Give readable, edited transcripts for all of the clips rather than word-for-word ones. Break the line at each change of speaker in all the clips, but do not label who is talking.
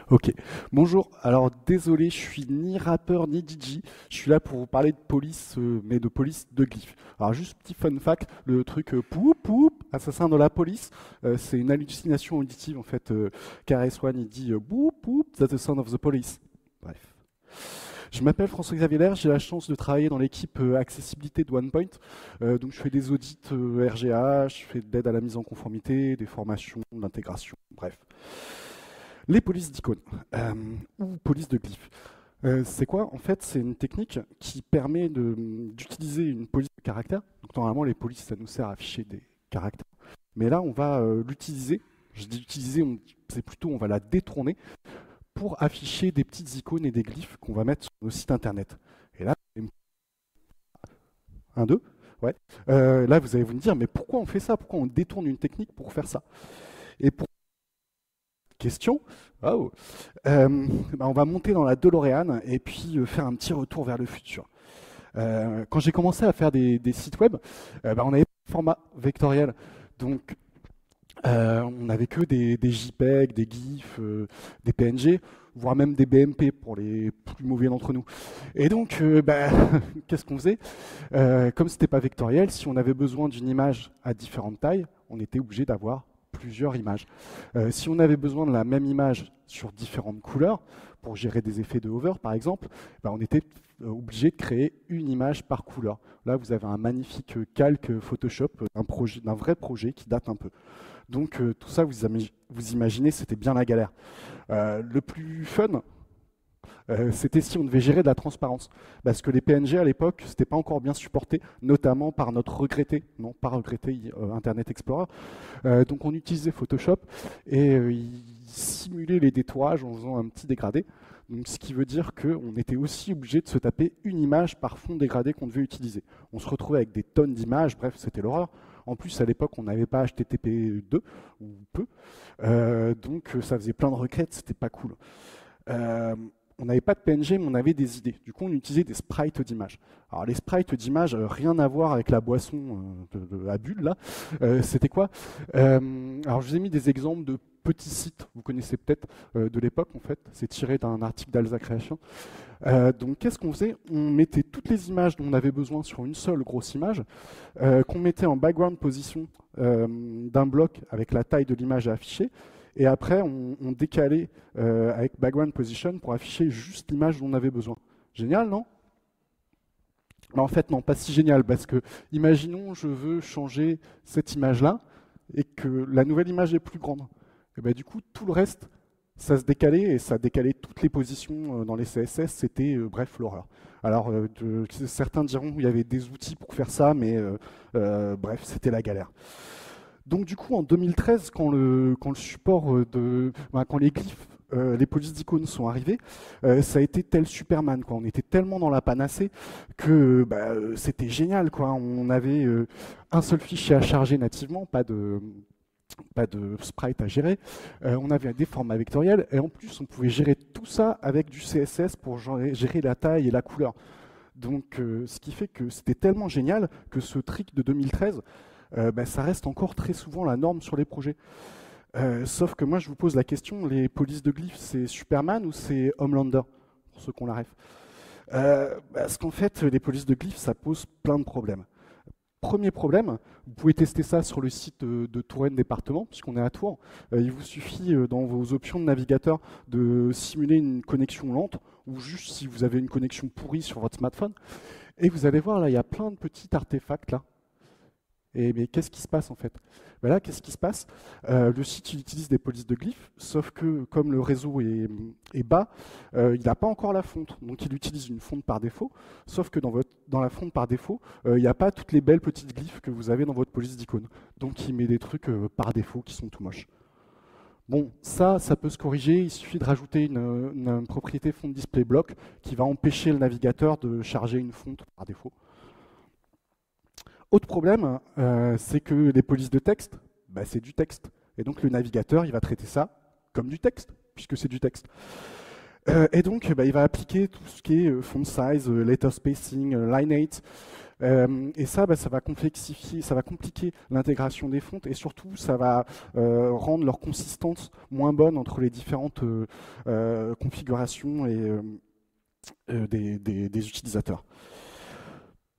Ok, bonjour. Alors désolé, je suis ni rappeur ni DJ. Je suis là pour vous parler de police, mais de police de glyphes. Alors juste petit fun fact, le truc poup poup, assassin de la police, c'est une hallucination auditive en fait. KRS-One il dit boop boop, that's the sound of the police. Bref. Je m'appelle François-Xavier Lair, j'ai la chance de travailler dans l'équipe accessibilité de OnePoint. Donc je fais des audits RGA, je fais de l'aide à la mise en conformité, des formations, de l'intégration, bref. Les polices d'icônes, ou polices de glyphes. C'est quoi? En fait, c'est une technique qui permet d'utiliser une police de caractères. Donc normalement, les polices, ça nous sert à afficher des caractères. Mais là, on va l'utiliser. Je dis utiliser, c'est plutôt on va la détourner pour afficher des petites icônes et des glyphes qu'on va mettre sur nos sites internet. Et là, un, deux, ouais. Là, vous allez vous dire, mais pourquoi on fait ça? Pourquoi on détourne une technique pour faire ça? Et pour question, oh, on va monter dans la DeLorean et puis faire un petit retour vers le futur. Quand j'ai commencé à faire des sites web, on avait pas de format vectoriel. Donc, on n'avait que des JPEG, des GIFs, des PNG, voire même des BMP pour les plus mauvais d'entre nous. Et donc, qu'est-ce qu'on faisait? Comme c'était pas vectoriel, si on avait besoin d'une image à différentes tailles, on était obligé d'avoir plusieurs images. Si on avait besoin de la même image sur différentes couleurs, pour gérer des effets de hover par exemple, on était obligé de créer une image par couleur. Là, vous avez un magnifique calque Photoshop d'un vrai projet qui date un peu. Donc tout ça, vous imaginez, c'était bien la galère. Le plus fun, c'était si on devait gérer de la transparence. Parce que les PNG à l'époque, c'était pas encore bien supporté, notamment par notre regretté, non pas regretté, Internet Explorer. Donc on utilisait Photoshop et il simulait les détourages en faisant un petit dégradé. Donc, ce qui veut dire qu'on était aussi obligé de se taper une image par fond dégradé qu'on devait utiliser. On se retrouvait avec des tonnes d'images, bref, c'était l'horreur. En plus, à l'époque, on n'avait pas HTTP2, ou peu, donc ça faisait plein de requêtes, c'était pas cool. On n'avait pas de PNG, mais on avait des idées. Du coup, on utilisait des sprites d'images. Alors, les sprites d'images, rien à voir avec la boisson à bulle, là. C'était quoi? Alors, je vous ai mis des exemples de petits sites, vous connaissez peut-être de l'époque, en fait. C'est tiré d'un article d'Alsa Création. Donc, qu'est-ce qu'on faisait? On mettait toutes les images dont on avait besoin sur une seule grosse image, qu'on mettait en background position d'un bloc avec la taille de l'image à afficher. Et après, on décalait avec background position pour afficher juste l'image dont on avait besoin. Génial, non? Mais en fait, non, pas si génial, parce que imaginons, je veux changer cette image-là et que la nouvelle image est plus grande. Et ben, du coup, tout le reste, ça se décalait et ça décalait toutes les positions dans les CSS. C'était, bref, l'horreur. Alors, certains diront qu'il y avait des outils pour faire ça, mais bref, c'était la galère. Donc du coup, en 2013, quand le support quand les glyphes, les polices d'icônes sont arrivés, ça a été tel Superman, quoi. On était tellement dans la panacée que c'était génial, quoi. On avait un seul fichier à charger nativement, pas de sprite à gérer. On avait des formats vectoriels et en plus, on pouvait gérer tout ça avec du CSS pour gérer la taille et la couleur. Donc, ce qui fait que c'était tellement génial que ce trick de 2013, ça reste encore très souvent la norme sur les projets. Sauf que moi, je vous pose la question, les polices de glyphes, c'est Superman ou c'est Homelander, pour ceux qui ont la ref? Parce qu'en fait, les polices de glyphes, ça pose plein de problèmes. Premier problème, vous pouvez tester ça sur le site de Touraine département, puisqu'on est à Tours. Il vous suffit, dans vos options de navigateur, de simuler une connexion lente, ou juste si vous avez une connexion pourrie sur votre smartphone. Et vous allez voir, là, il y a plein de petits artefacts, là. Mais qu'est-ce qui se passe en fait? Là, qu'est-ce qui se passe? Le site il utilise des polices de glyphes, sauf que comme le réseau est bas, il n'a pas encore la fonte. Donc il utilise une fonte par défaut, sauf que dans la fonte par défaut, il n'y a pas toutes les belles petites glyphes que vous avez dans votre police d'icône. Donc il met des trucs par défaut qui sont tout moches. Bon, ça peut se corriger, il suffit de rajouter une propriété font display block qui va empêcher le navigateur de charger une fonte par défaut. Autre problème, c'est que les polices de texte, c'est du texte. Et donc le navigateur, il va traiter ça comme du texte, puisque c'est du texte. Et donc, il va appliquer tout ce qui est font size, letter spacing, line height. Et ça, ça va complexifier, ça va compliquer l'intégration des fontes et surtout, ça va rendre leur consistance moins bonne entre les différentes configurations et, des utilisateurs.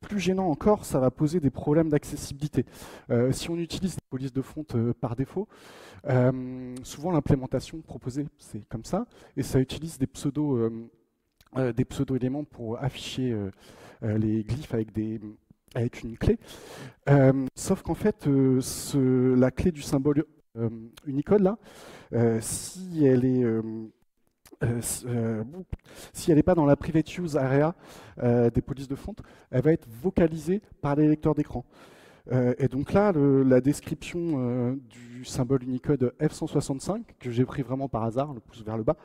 Plus gênant encore, ça va poser des problèmes d'accessibilité. Si on utilise des polices de fonte par défaut, souvent l'implémentation proposée, c'est comme ça, et ça utilise des pseudo-éléments pour afficher les glyphes avec une clé. Sauf qu'en fait, la clé du symbole Unicode, là, si elle est... si elle n'est pas dans la private use area des polices de fonte, elle va être vocalisée par les lecteurs d'écran. Et donc là, la description du symbole Unicode F165, que j'ai pris vraiment par hasard, le pouce vers le bas,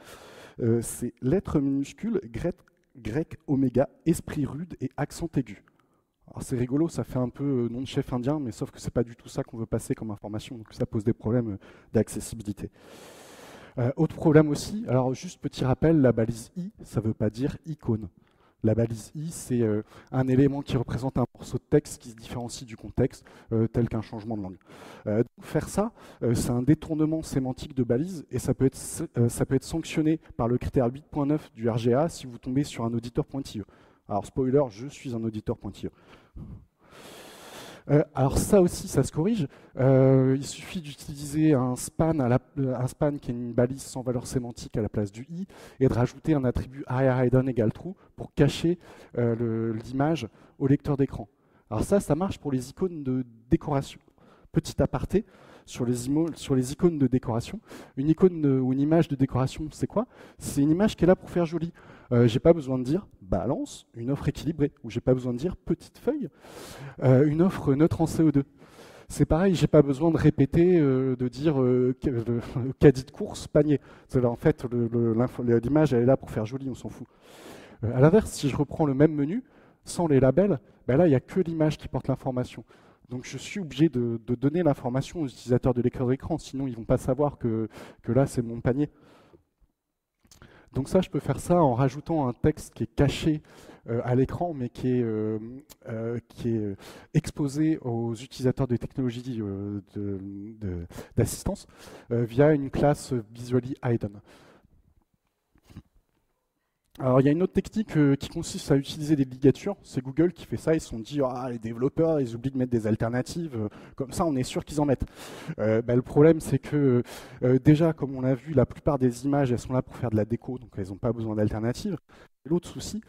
c'est lettres minuscules, grec, oméga, esprit rude et accent aigu. Alors c'est rigolo, ça fait un peu nom de chef indien, mais sauf que c'est pas du tout ça qu'on veut passer comme information, donc ça pose des problèmes d'accessibilité. Autre problème aussi, alors juste petit rappel, la balise I, ça ne veut pas dire icône. La balise I, c'est un élément qui représente un morceau de texte qui se différencie du contexte, tel qu'un changement de langue. Donc faire ça, c'est un détournement sémantique de balise, et ça peut être sanctionné par le critère 8.9 du RGA si vous tombez sur un auditeur pointilleux. Alors spoiler, je suis un auditeur pointilleux. Alors ça aussi, ça se corrige. Il suffit d'utiliser un span qui est une balise sans valeur sémantique à la place du i et de rajouter un attribut hidden égale true pour cacher l'image au lecteur d'écran. Alors ça marche pour les icônes de décoration. Petit aparté sur les icônes de décoration. Une icône ou une image de décoration, c'est quoi? C'est une image qui est là pour faire joli. J'ai pas besoin de dire balance, une offre équilibrée, ou j'ai pas besoin de dire petite feuille, une offre neutre en CO2. C'est pareil, j'ai pas besoin de répéter, de dire caddie de course, panier. En fait, l'image elle est là pour faire joli, on s'en fout. À l'inverse, si je reprends le même menu, sans les labels, ben là il n'y a que l'image qui porte l'information. Donc je suis obligé de donner l'information aux utilisateurs de lecteur d'écran, sinon ils ne vont pas savoir que là c'est mon panier. Donc ça, je peux faire ça en rajoutant un texte qui est caché à l'écran, mais qui est exposé aux utilisateurs de technologies d'assistance via une classe Visually Hidden. Alors il y a une autre technique qui consiste à utiliser des ligatures. C'est Google qui fait ça. Ils se sont dit les développeurs ils oublient de mettre des alternatives. Comme ça on est sûr qu'ils en mettent. Le problème c'est que déjà comme on l'a vu, la plupart des images elles sont là pour faire de la déco, donc elles n'ont pas besoin d'alternatives. L'autre souci,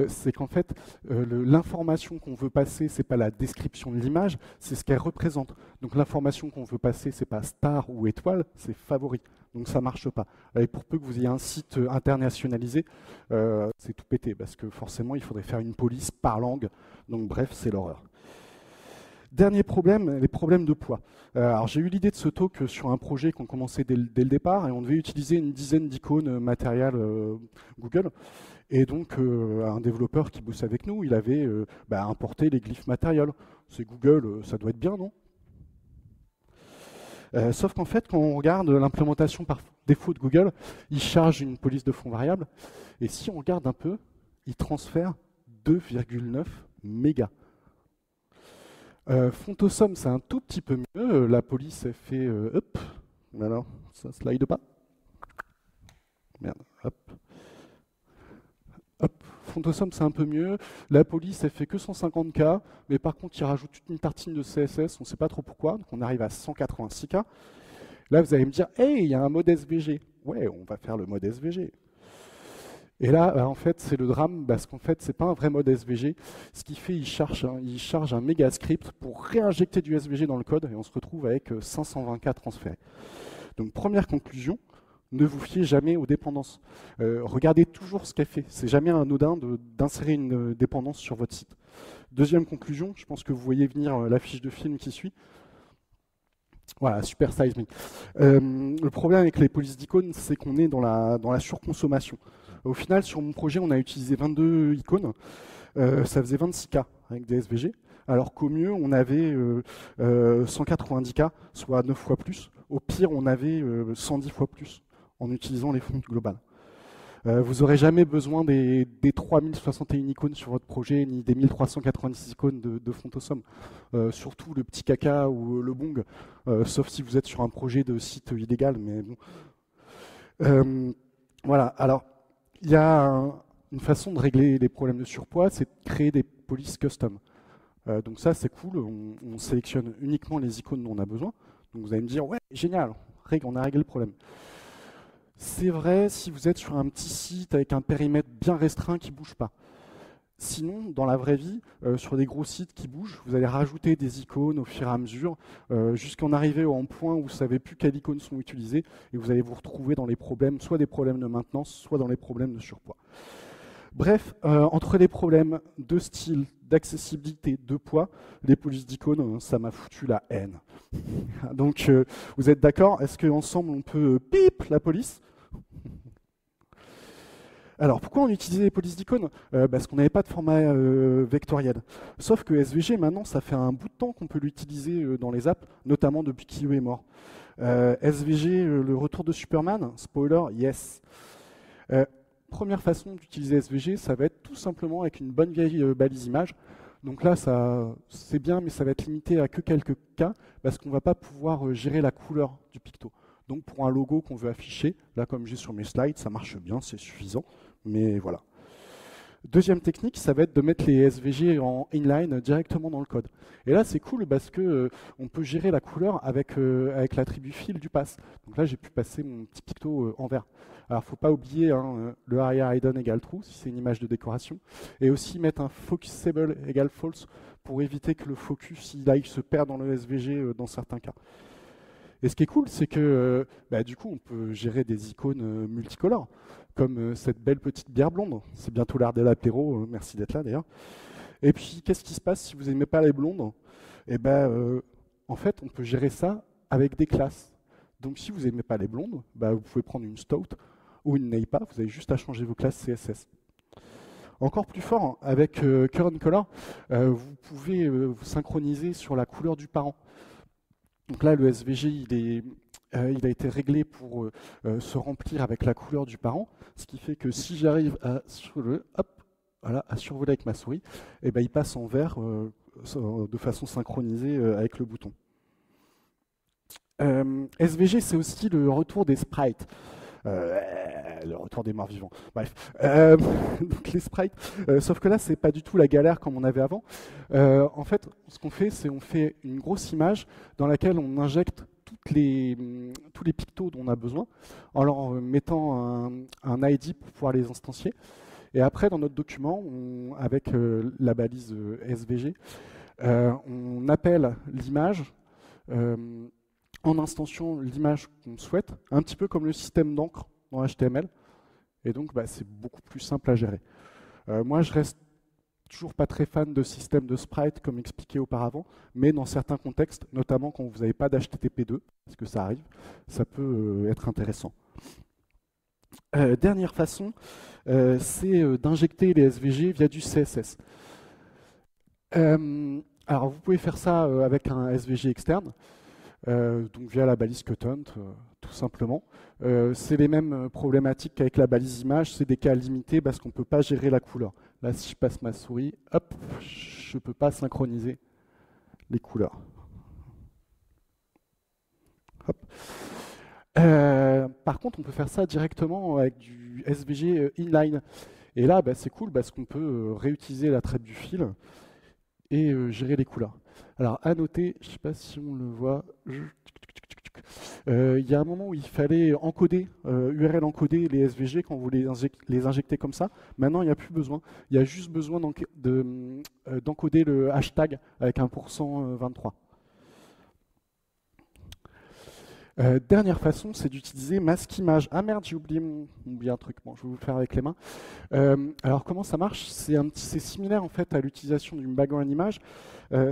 c'est qu'en fait, l'information qu'on veut passer, c'est pas la description de l'image, c'est ce qu'elle représente. Donc l'information qu'on veut passer, c'est pas star ou étoile, c'est favori. Donc ça marche pas. Et pour peu que vous ayez un site internationalisé, c'est tout pété, parce que forcément, il faudrait faire une police par langue. Donc bref, c'est l'horreur. Dernier problème, les problèmes de poids. Alors j'ai eu l'idée de ce talk sur un projet qu'on commençait dès le départ, et on devait utiliser une dizaine d'icônes matérielles Google. Et donc, un développeur qui bosse avec nous, il avait importé les glyphes matériels. C'est Google, ça doit être bien, non? Sauf qu'en fait, quand on regarde l'implémentation par défaut de Google, il charge une police de fond variable. Et si on regarde un peu, il transfère 2,9 mégas. Fontosum, c'est un tout petit peu mieux. La police, elle fait hop. Alors, ça slide pas. Merde, hop. Hop, Fontosum c'est un peu mieux. La police elle fait que 150K, mais par contre il rajoute toute une tartine de CSS, on ne sait pas trop pourquoi, donc on arrive à 186K. Là vous allez me dire, hey, il y a un mode SVG. Ouais, on va faire le mode SVG. Et là, en fait, c'est le drame, parce qu'en fait, c'est pas un vrai mode SVG. Ce qu'il fait, il charge un méga script pour réinjecter du SVG dans le code, et on se retrouve avec 520K transférés. Donc première conclusion, ne vous fiez jamais aux dépendances. Regardez toujours ce qu'elle fait. C'est jamais anodin d'insérer une dépendance sur votre site. Deuxième conclusion, je pense que vous voyez venir la fiche de film qui suit. Voilà, super size me. Le problème avec les polices d'icônes, c'est qu'on est dans la surconsommation. Au final, sur mon projet, on a utilisé 22 icônes. Ça faisait 26K avec des SVG. Alors qu'au mieux, on avait 190K, soit 9 fois plus. Au pire, on avait 110 fois plus en utilisant les fontes globales. Vous n'aurez jamais besoin des 3061 icônes sur votre projet, ni des 1386 icônes de font awesome. Surtout le petit caca ou le bong, sauf si vous êtes sur un projet de site illégal, mais bon. Voilà, alors, il y a une façon de régler les problèmes de surpoids, c'est de créer des polices custom. Donc ça, c'est cool, on sélectionne uniquement les icônes dont on a besoin. Donc vous allez me dire, ouais, génial, on a réglé le problème. C'est vrai si vous êtes sur un petit site avec un périmètre bien restreint qui ne bouge pas. Sinon, dans la vraie vie, sur des gros sites qui bougent, vous allez rajouter des icônes au fur et à mesure, jusqu'à en arriver au point où vous ne savez plus quelles icônes sont utilisées, et vous allez vous retrouver dans les problèmes, soit des problèmes de maintenance, soit dans les problèmes de surpoids. Bref, entre les problèmes de style, d'accessibilité, de poids, les polices d'icônes, ça m'a foutu la haine. Donc, vous êtes d'accord? Est-ce qu'ensemble, on peut pip la police? Alors, pourquoi on utilisait les polices d'icônes? Parce qu'on n'avait pas de format vectoriel. Sauf que SVG, maintenant, ça fait un bout de temps qu'on peut l'utiliser dans les apps, notamment depuis qu'IE est mort. SVG, le retour de Superman, spoiler, yes. Première façon d'utiliser SVG, ça va être tout simplement avec une bonne vieille balise image. Donc là, c'est bien, mais ça va être limité à que quelques cas, parce qu'on ne va pas pouvoir gérer la couleur du picto. Donc pour un logo qu'on veut afficher, là comme j'ai sur mes slides, ça marche bien, c'est suffisant, mais voilà. Deuxième technique, ça va être de mettre les SVG en inline directement dans le code. Et là, c'est cool parce que on peut gérer la couleur avec l'attribut fill du pass. Donc là, j'ai pu passer mon petit picto en vert. Alors, il ne faut pas oublier le area hidden égale true, si c'est une image de décoration. Et aussi mettre un focusable égale false pour éviter que le focus il se perd dans le SVG dans certains cas. Et ce qui est cool, c'est que du coup, on peut gérer des icônes multicolores, comme cette belle petite bière blonde. C'est bientôt l'heure de l'apéro, merci d'être là d'ailleurs. Et puis, qu'est-ce qui se passe si vous n'aimez pas les blondes? En fait, on peut gérer ça avec des classes. Donc, si vous n'aimez pas les blondes, vous pouvez prendre une stout ou une neipa, vous avez juste à changer vos classes CSS. Encore plus fort, avec Current Color, vous pouvez vous synchroniser sur la couleur du parent. Donc là, le SVG, il a été réglé pour se remplir avec la couleur du parent, ce qui fait que si j'arrive à survoler avec ma souris, il passe en vert de façon synchronisée avec le bouton. SVG, c'est aussi le retour des sprites. Le retour des morts vivants. Bref, donc les sprites. Sauf que là, c'est pas du tout la galère comme on avait avant. En fait, ce qu'on fait, c'est on fait une grosse image dans laquelle on injecte tous les pictos dont on a besoin, en leur mettant un ID pour pouvoir les instancier. Et après, dans notre document, avec la balise SVG, on appelle l'image. En instantiant l'image qu'on souhaite, un petit peu comme le système d'encre dans HTML. Et donc, c'est beaucoup plus simple à gérer. Moi, je reste toujours pas très fan de système de sprite, comme expliqué auparavant, mais dans certains contextes, notamment quand vous n'avez pas d'HTTP2, parce que ça arrive, ça peut être intéressant. Dernière façon, c'est d'injecter les SVG via du CSS. Alors, vous pouvez faire ça avec un SVG externe. Donc via la balise Qtont, tout simplement. C'est les mêmes problématiques qu'avec la balise image, c'est des cas limités parce qu'on ne peut pas gérer la couleur. Là, si je passe ma souris, hop, je ne peux pas synchroniser les couleurs. Hop. Par contre, on peut faire ça directement avec du SVG inline. Et là, c'est cool parce qu'on peut réutiliser l'attribut fill et gérer les couleurs. Alors, à noter, je ne sais pas si on le voit, il y a un moment où il fallait encoder, URL encoder les SVG quand vous les injectez comme ça. Maintenant, il n'y a plus besoin. Il y a juste besoin d'encoder le hashtag avec un %23. Dernière façon, c'est d'utiliser masque image. Ah merde, j'ai oublié un truc. Bon, je vais vous le faire avec les mains. Alors comment ça marche? C'est similaire en fait à l'utilisation d'une background image,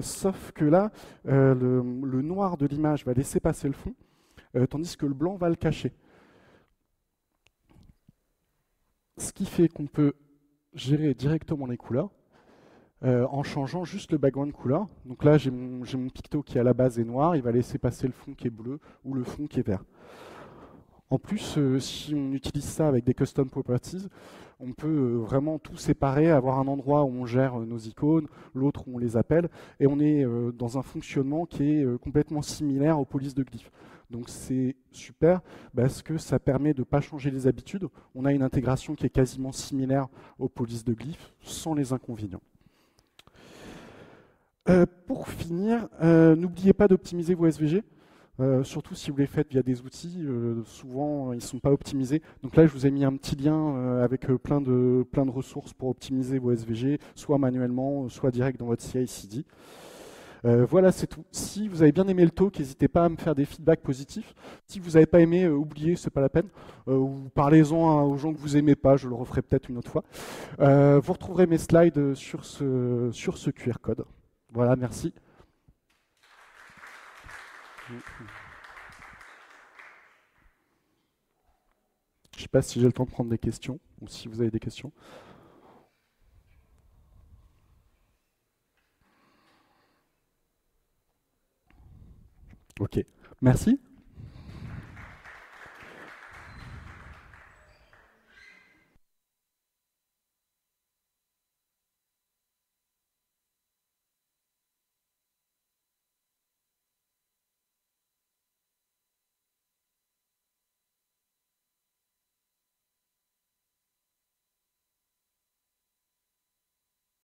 sauf que là, le noir de l'image va laisser passer le fond, tandis que le blanc va le cacher. Ce qui fait qu'on peut gérer directement les couleurs en changeant juste le background couleur. Donc là, j'ai mon picto qui à la base est noir, il va laisser passer le fond qui est bleu ou le fond qui est vert. En plus, si on utilise ça avec des custom properties, on peut vraiment tout séparer, avoir un endroit où on gère nos icônes, l'autre où on les appelle, et on est dans un fonctionnement qui est complètement similaire aux polices de glyphes. Donc c'est super parce que ça permet de ne pas changer les habitudes. On a une intégration qui est quasiment similaire aux polices de glyphes sans les inconvénients. Pour finir, n'oubliez pas d'optimiser vos SVG. Surtout si vous les faites via des outils, souvent ils ne sont pas optimisés. Donc là, je vous ai mis un petit lien avec plein de ressources pour optimiser vos SVG, soit manuellement, soit direct dans votre CI/CD. Voilà, c'est tout. Si vous avez bien aimé le talk, n'hésitez pas à me faire des feedbacks positifs. Si vous n'avez pas aimé, oubliez, c'est pas la peine. Ou parlez-en aux gens que vous aimez pas, je le referai peut-être une autre fois. Vous retrouverez mes slides sur ce QR code. Voilà, merci. Je ne sais pas si j'ai le temps de prendre des questions, ou si vous avez des questions. Ok, merci.